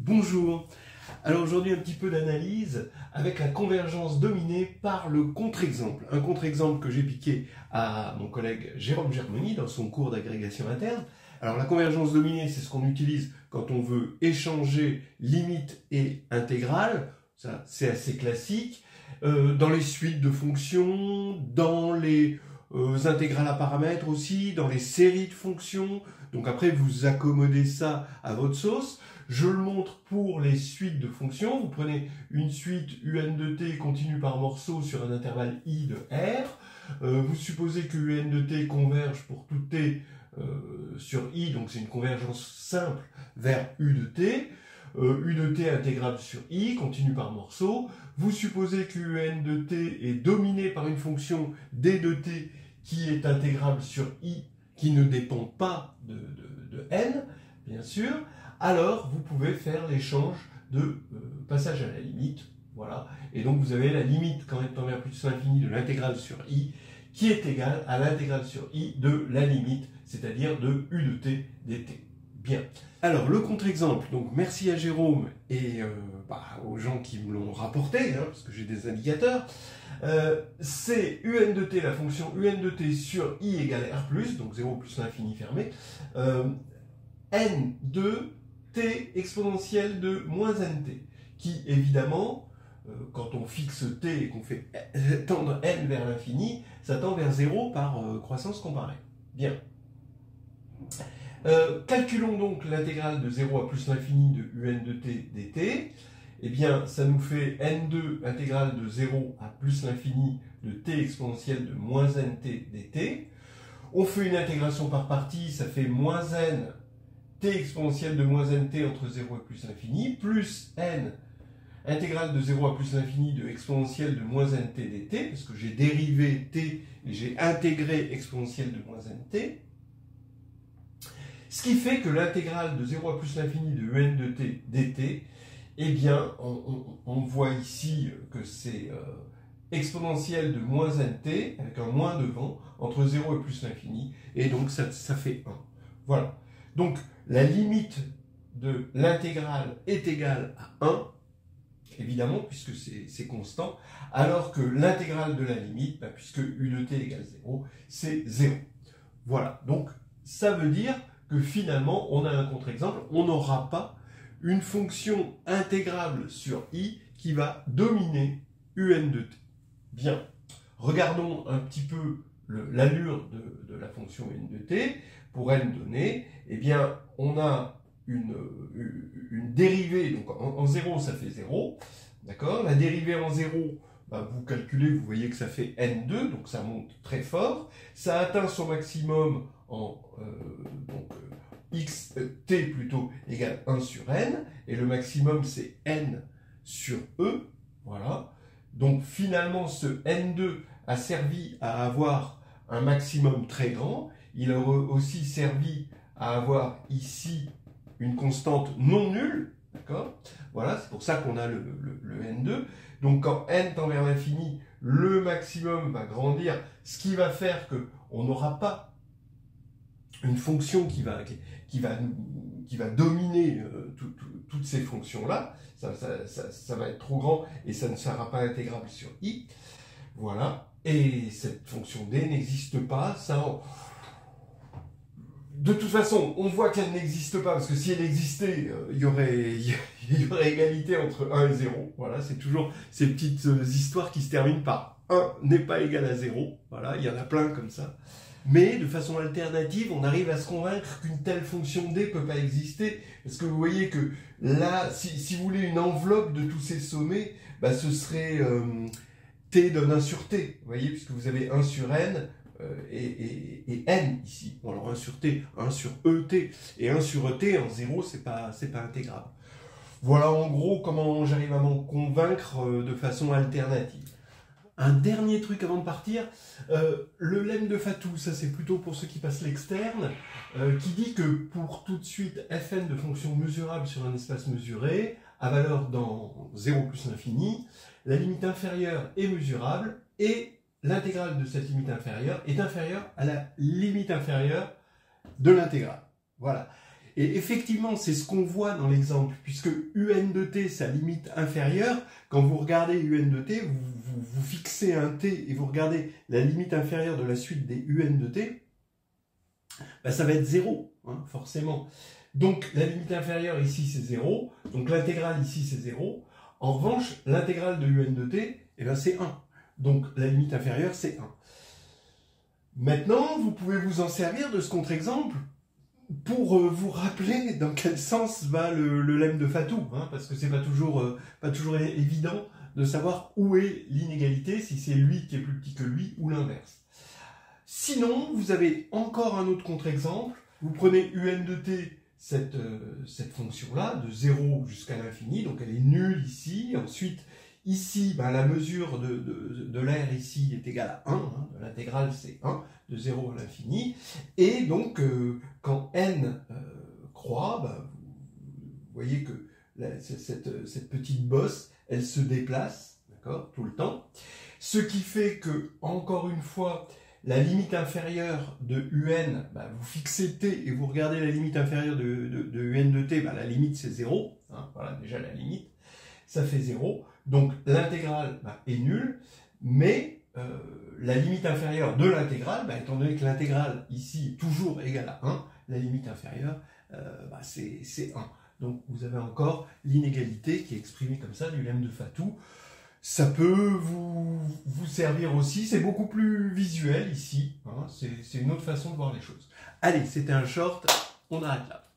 Bonjour. Alors aujourd'hui un petit peu d'analyse avec la convergence dominée par le contre-exemple. Un contre-exemple que j'ai piqué à mon collègue Jérôme Germoni dans son cours d'agrégation interne. Alors la convergence dominée, c'est ce qu'on utilise quand on veut échanger limite et intégrale. Ça, c'est assez classique. Dans les suites de fonctions, dans les intégrales à paramètres aussi, dans les séries de fonctions. Donc après, vous accommodez ça à votre sauce. Je le montre pour les suites de fonctions. Vous prenez une suite UN de t continue par morceau sur un intervalle i de R. Vous supposez que UN de t converge pour tout t sur i, donc c'est une convergence simple vers u de t. U de t intégrable sur i, continue par morceau. Vous supposez que UN de t est dominé par une fonction d de t qui est intégrable sur i, qui ne dépend pas de n, bien sûr. Alors vous pouvez faire l'échange de passage à la limite, voilà, et donc vous avez la limite quand n tend vers plus l'infini de l'intégrale sur i, qui est égale à l'intégrale sur i de la limite, c'est-à-dire de u de t dt. Bien. Alors le contre-exemple, donc merci à Jérôme et aux gens qui me l'ont rapporté, hein, parce que j'ai des indicateurs, c'est un de t, la fonction un de t sur i égale r+, donc 0 plus l'infini fermé, n de t exponentielle de moins nt, qui évidemment, quand on fixe t et qu'on fait tendre n vers l'infini, ça tend vers 0 par croissance comparée. Bien. Calculons donc l'intégrale de 0 à plus l'infini de un de t dt. Eh bien, ça nous fait n2 intégrale de 0 à plus l'infini de t exponentielle de moins nt dt. On fait une intégration par partie, ça fait moins n t exponentielle de moins nt entre 0 et plus l'infini, plus n intégrale de 0 à plus l'infini de exponentielle de moins nt dt, parce que j'ai dérivé t et j'ai intégré exponentielle de moins nt. Ce qui fait que l'intégrale de 0 à plus l'infini de un de t dt, eh bien, on voit ici que c'est exponentielle de moins nt, avec un moins devant, entre 0 et plus l'infini, et donc ça fait 1. Voilà. Donc, la limite de l'intégrale est égale à 1, évidemment, puisque c'est constant, alors que l'intégrale de la limite, puisque u de t égale 0, c'est 0. Voilà. Donc, ça veut dire que finalement, on a un contre-exemple, on n'aura pas une fonction intégrable sur i qui va dominer un de t. Bien. Regardons un petit peu l'allure de la fonction n de t. Pour n donné, eh bien, on a une dérivée, donc en 0, ça fait 0, d'accord? La dérivée en 0, vous calculez, vous voyez que ça fait n2, donc ça monte très fort. Ça atteint son maximum en t plutôt égale 1 sur n, et le maximum c'est n sur e, voilà. Donc finalement, ce n2 a servi à avoir un maximum très grand. Il aurait aussi servi à avoir ici une constante non nulle, d'accord? Voilà, c'est pour ça qu'on a le n2. Donc quand n tend vers l'infini, le maximum va grandir, ce qui va faire qu'on n'aura pas une fonction qui va dominer toutes ces fonctions-là. Ça va être trop grand et ça ne sera pas intégrable sur i. Voilà. Et cette fonction d n'existe pas. De toute façon, on voit qu'elle n'existe pas, parce que si elle existait, il y aurait égalité entre 1 et 0. Voilà, c'est toujours ces petites histoires qui se terminent par 1 n'est pas égal à 0. Voilà, il y en a plein comme ça. Mais de façon alternative, on arrive à se convaincre qu'une telle fonction d ne peut pas exister, parce que vous voyez que là, si vous voulez une enveloppe de tous ces sommets, ce serait t donne 1 sur t, vous voyez, puisque vous avez 1 sur n, et n ici. Bon, alors 1 sur t, 1 sur et, et 1 sur et en 0, c'est pas intégrable. Voilà en gros comment j'arrive à m'en convaincre de façon alternative. Un dernier truc avant de partir, le lemme de Fatou, ça c'est plutôt pour ceux qui passent l'externe, qui dit que pour toute suite fn de fonctions mesurables sur un espace mesuré, à valeur dans 0 plus l'infini, la limite inférieure est mesurable et l'intégrale de cette limite inférieure est inférieure à la limite inférieure de l'intégrale. Voilà. Et effectivement, c'est ce qu'on voit dans l'exemple, puisque un de t, sa limite inférieure, quand vous regardez un de t, vous fixez un t et vous regardez la limite inférieure de la suite des un de t, ben ça va être 0, hein, forcément. Donc la limite inférieure ici c'est 0, donc l'intégrale ici c'est 0. En revanche, l'intégrale de un de t, eh ben, c'est 1. Donc la limite inférieure c'est 1. Maintenant, vous pouvez vous en servir de ce contre-exemple pour vous rappeler dans quel sens va le lemme de Fatou, hein, parce que c'est pas toujours évident de savoir où est l'inégalité, si c'est lui qui est plus petit que lui ou l'inverse. Sinon, vous avez encore un autre contre-exemple. Vous prenez un de t, cette fonction-là, de 0 jusqu'à l'infini, donc elle est nulle ici. Ensuite, ici, ben, la mesure de l'air ici est égale à 1, hein, l'intégrale c'est 1, de 0 à l'infini. Et donc, quand n croît, ben, vous voyez que cette petite bosse, elle se déplace, d'accord, tout le temps. Ce qui fait que, encore une fois, la limite inférieure de un, bah, vous fixez t et vous regardez la limite inférieure de un de t, bah, la limite c'est 0, hein, voilà déjà la limite, ça fait 0, donc l'intégrale bah, est nulle, mais la limite inférieure de l'intégrale, bah, étant donné que l'intégrale ici est toujours égale à 1, la limite inférieure bah, c'est 1. Donc vous avez encore l'inégalité qui est exprimée comme ça du lemme de Fatou. Ça peut vous servir aussi, c'est beaucoup plus visuel ici, hein, c'est une autre façon de voir les choses. Allez, c'était un short, on arrête là.